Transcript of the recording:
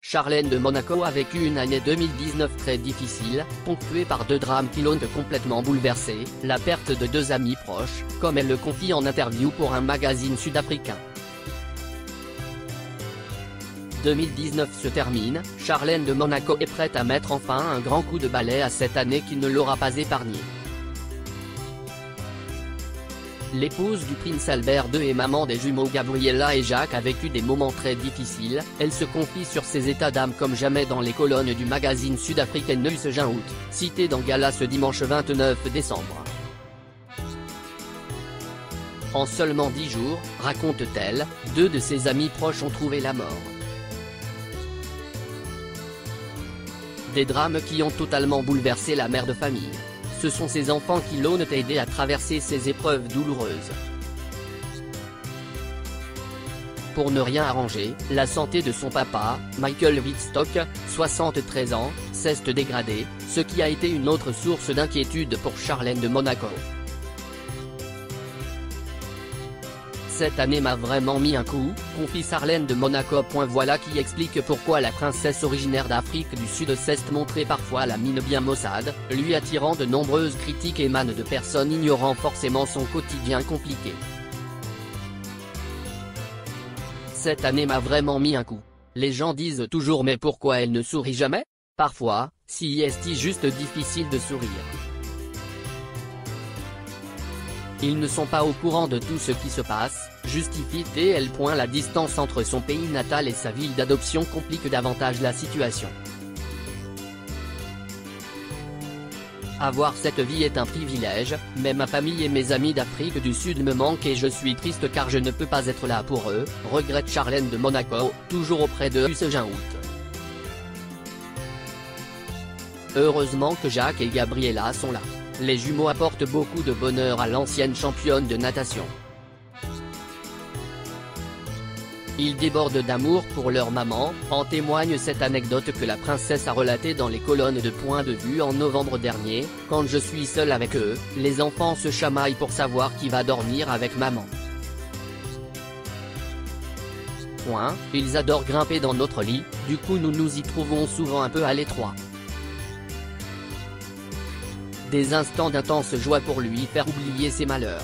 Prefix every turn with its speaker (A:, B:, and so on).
A: Charlène de Monaco a vécu une année 2019 très difficile, ponctuée par deux drames qui l'ont complètement bouleversée, la perte de deux amis proches, comme elle le confie en interview pour un magazine sud-africain. 2019 se termine, Charlène de Monaco est prête à mettre enfin un grand coup de balai à cette année qui ne l'aura pas épargnée. L'épouse du prince Albert II et maman des jumeaux Gabriella et Jacques a vécu des moments très difficiles, elle se confie sur ses états d'âme comme jamais dans les colonnes du magazine sud-africain Neus Aut, cité dans Gala ce dimanche 29 décembre. En seulement 10 jours, raconte-t-elle, deux de ses amis proches ont trouvé la mort. Des drames qui ont totalement bouleversé la mère de famille. Ce sont ses enfants qui l'ont aidé à traverser ces épreuves douloureuses. Pour ne rien arranger, la santé de son papa, Michael Wittstock, 73 ans, s'est dégradée, ce qui a été une autre source d'inquiétude pour Charlène de Monaco. Cette année m'a vraiment mis un coup, confie Charlène de Monaco. Voilà qui explique pourquoi la princesse originaire d'Afrique du Sud s'est montrée parfois la mine bien maussade, lui attirant de nombreuses critiques émanent de personnes ignorant forcément son quotidien compliqué. Cette année m'a vraiment mis un coup. Les gens disent toujours mais pourquoi elle ne sourit jamais? Parfois, si est juste difficile de sourire. Ils ne sont pas au courant de tout ce qui se passe, justifie-t-elle. La distance entre son pays natal et sa ville d'adoption complique davantage la situation. Avoir cette vie est un privilège, mais ma famille et mes amis d'Afrique du Sud me manquent et je suis triste car je ne peux pas être là pour eux, regrette Charlène de Monaco, toujours auprès de Neus Aut. Heureusement que Jacques et Gabriella sont là. Les jumeaux apportent beaucoup de bonheur à l'ancienne championne de natation. Ils débordent d'amour pour leur maman, en témoigne cette anecdote que la princesse a relatée dans les colonnes de Point de Vue en novembre dernier. Quand je suis seule avec eux, les enfants se chamaillent pour savoir qui va dormir avec maman. Ils adorent grimper dans notre lit, du coup nous nous y trouvons souvent un peu à l'étroit. Des instants d'intense joie pour lui faire oublier ses malheurs.